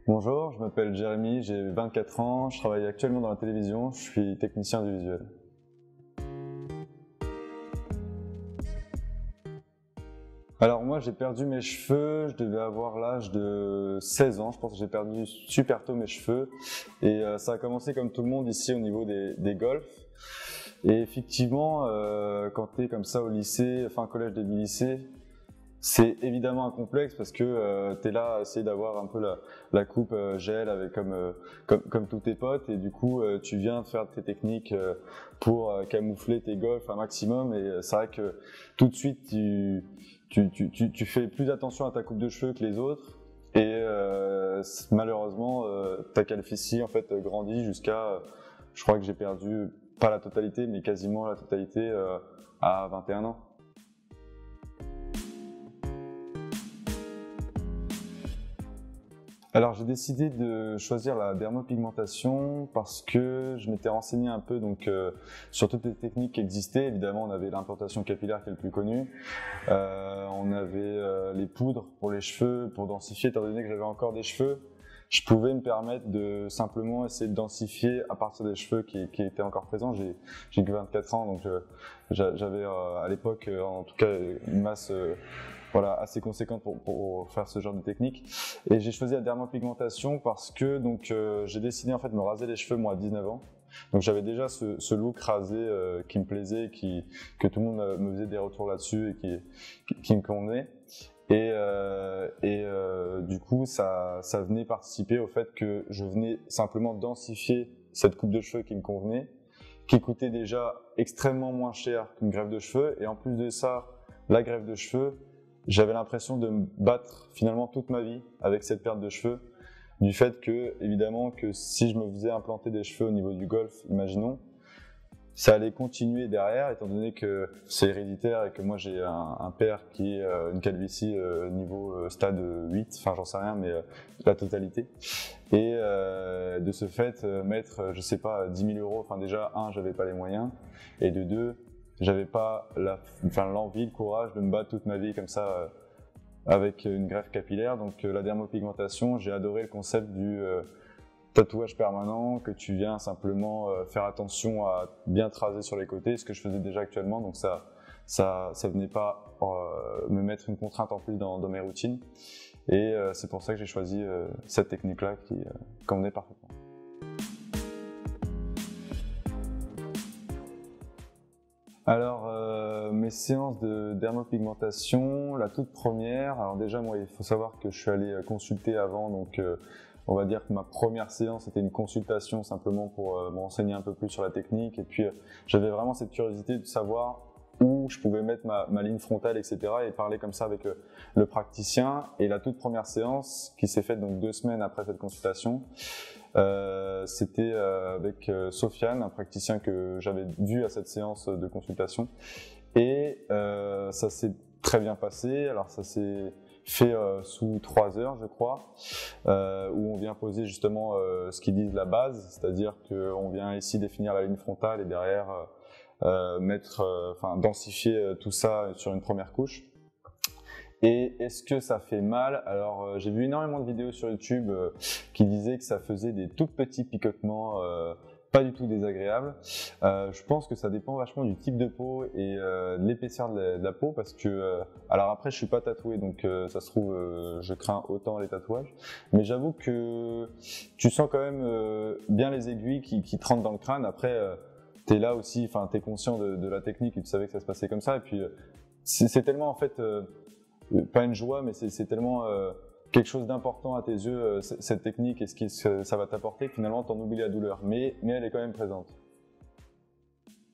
Bonjour, je m'appelle Jérémy, j'ai 24 ans, je travaille actuellement dans la télévision, je suis technicien du visuel. Alors moi j'ai perdu mes cheveux, je devais avoir l'âge de 16 ans, je pense que j'ai perdu super tôt mes cheveux et ça a commencé comme tout le monde ici au niveau des golfs. Et effectivement quand tu es comme ça au lycée, enfin collège début lycée, c'est évidemment un complexe parce que tu es là à essayer d'avoir un peu la coupe gel avec comme tous tes potes et du coup tu viens de faire tes techniques pour camoufler tes golfs un maximum et c'est vrai que tout de suite tu fais plus attention à ta coupe de cheveux que les autres et malheureusement ta calvitie en fait grandit jusqu'à je crois que j'ai perdu pas la totalité mais quasiment la totalité à 21 ans. Alors j'ai décidé de choisir la dermopigmentation parce que je m'étais renseigné un peu sur toutes les techniques qui existaient. Évidemment, on avait l'implantation capillaire qui est le plus connu. On avait les poudres pour les cheveux, pour densifier. Étant donné que j'avais encore des cheveux, je pouvais me permettre de simplement essayer de densifier à partir des cheveux qui étaient encore présents. J'ai que 24 ans, donc j'avais à l'époque en tout cas une masse voilà, assez conséquente pour faire ce genre de technique. Et j'ai choisi la dermopigmentation parce que j'ai décidé en fait de me raser les cheveux moi à 19 ans. Donc j'avais déjà ce look rasé qui me plaisait, que tout le monde me faisait des retours là-dessus et qui me convenait. Et du coup ça venait participer au fait que je venais simplement densifier cette coupe de cheveux qui me convenait, qui coûtait déjà extrêmement moins cher qu'une greffe de cheveux. Et en plus de ça, la greffe de cheveux, j'avais l'impression de me battre finalement toute ma vie avec cette perte de cheveux, du fait que évidemment que si je me faisais implanter des cheveux au niveau du golf, imaginons, ça allait continuer derrière, étant donné que c'est héréditaire et que moi j'ai un père qui est une calvitie niveau stade 8, enfin j'en sais rien, mais la totalité. Et de ce fait, mettre, je sais pas, 10 000 euros, enfin déjà, j'avais pas les moyens, et de deux, j'avais pas l'envie, le courage de me battre toute ma vie comme ça avec une greffe capillaire. Donc la dermopigmentation, j'ai adoré le concept du tatouage permanent, que tu viens simplement faire attention à bien tracer sur les côtés, ce que je faisais déjà actuellement, donc ça venait pas me mettre une contrainte en plus dans mes routines. Et c'est pour ça que j'ai choisi cette technique-là qui convenait parfaitement. Alors mes séances de dermopigmentation, la toute première, alors déjà moi il faut savoir que je suis allé consulter avant, donc on va dire que ma première séance était une consultation simplement pour me renseigner un peu plus sur la technique, et puis j'avais vraiment cette curiosité de savoir où je pouvais mettre ma ligne frontale, etc. et parler comme ça avec le praticien. Et la toute première séance, qui s'est faite donc 2 semaines après cette consultation, c'était avec Sofiane, un praticien que j'avais vu à cette séance de consultation. Et ça s'est très bien passé. Alors ça s'est fait sous 3 heures, je crois, où on vient poser justement ce qu'ils disent la base, c'est-à-dire qu'on vient ici définir la ligne frontale et derrière densifier tout ça sur une première couche. Et est-ce que ça fait mal? Alors j'ai vu énormément de vidéos sur YouTube qui disaient que ça faisait des tout petits picotements pas du tout désagréables. Je pense que ça dépend vachement du type de peau et de l'épaisseur de la peau, parce que alors après je suis pas tatoué, donc ça se trouve je crains autant les tatouages, mais j'avoue que tu sens quand même bien les aiguilles qui te rentrent dans le crâne. Après t'es là aussi, enfin t'es conscient de la technique et tu savais que ça se passait comme ça, et puis c'est tellement en fait pas une joie, mais c'est tellement quelque chose d'important à tes yeux, cette technique et ce que ça va t'apporter, que finalement t'en oublies la douleur, mais elle est quand même présente.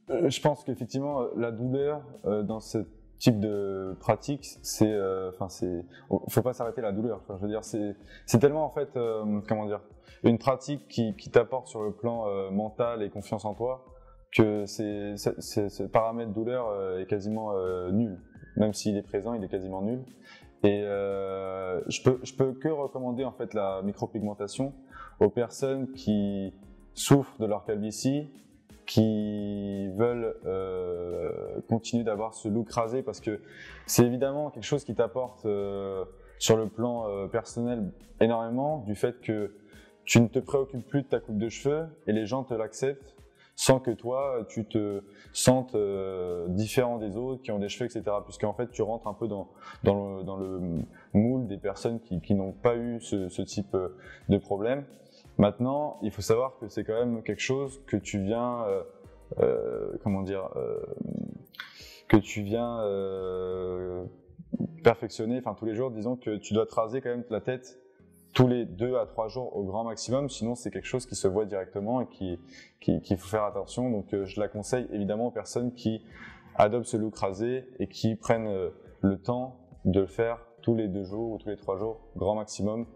Je pense qu'effectivement la douleur dans ce type de pratique, faut pas s'arrêter la douleur. Enfin, je veux dire, c'est tellement en fait comment dire, une pratique qui t'apporte sur le plan mental et confiance en toi, que ce paramètre douleur est quasiment nul. Même s'il est présent, il est quasiment nul. Et je peux que recommander en fait la micropigmentation aux personnes qui souffrent de leur calvitie, qui veulent continuer d'avoir ce look rasé, parce que c'est évidemment quelque chose qui t'apporte sur le plan personnel énormément du fait que tu ne te préoccupes plus de ta coupe de cheveux et les gens te l'acceptent sans que toi tu te sentes différent des autres qui ont des cheveux, etc. Puisqu'en fait tu rentres un peu dans le moule des personnes qui n'ont pas eu ce type de problème. Maintenant, il faut savoir que c'est quand même quelque chose que tu viens que tu viens perfectionner, enfin tous les jours. Disons que tu dois te raser quand même la tête tous les 2 à 3 jours au grand maximum, sinon c'est quelque chose qui se voit directement et qu'il faut faire attention. Donc je la conseille évidemment aux personnes qui adoptent ce look rasé et qui prennent le temps de le faire tous les 2 jours ou tous les 3 jours, grand maximum,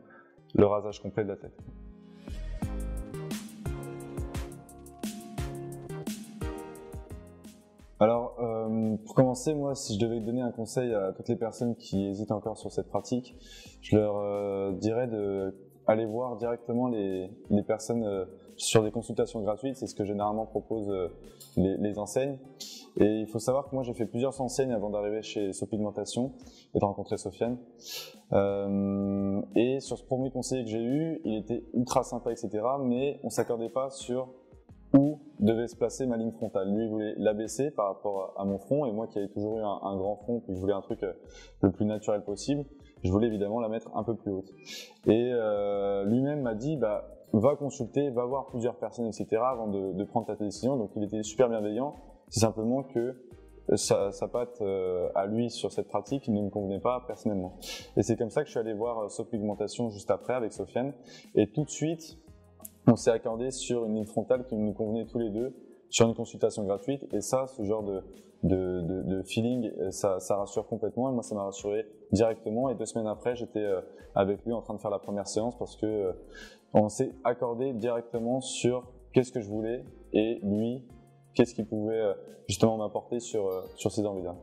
le rasage complet de la tête. Alors, pour commencer, moi, si je devais donner un conseil à toutes les personnes qui hésitent encore sur cette pratique, je leur dirais d'aller voir directement les personnes sur des consultations gratuites. C'est ce que généralement proposent les enseignes. Et il faut savoir que moi, j'ai fait plusieurs enseignes avant d'arriver chez Sopigmentation et de rencontrer Sofiane. Et sur ce premier conseiller que j'ai eu, il était ultra sympa, etc. Mais on s'accordait pas sur où devait se placer ma ligne frontale. Lui, il voulait l'abaisser par rapport à mon front, et moi qui avais toujours eu un grand front, puis je voulais un truc le plus naturel possible, je voulais évidemment la mettre un peu plus haute. Et lui-même m'a dit, bah, va consulter, va voir plusieurs personnes, etc. avant de prendre ta décision. Donc il était super bienveillant, c'est simplement que sa patte à lui sur cette pratique ne me convenait pas personnellement. Et c'est comme ça que je suis allé voir Sopigmentation juste après avec Sofiane, et tout de suite, on s'est accordé sur une ligne frontale qui nous convenait tous les deux, sur une consultation gratuite. Et ça, ce genre de feeling, ça rassure complètement. Et moi, ça m'a rassuré directement. Et 2 semaines après, j'étais avec lui en train de faire la première séance parce que on s'est accordé directement sur qu'est-ce que je voulais et lui, qu'est-ce qu'il pouvait justement m'apporter sur ces envies-là.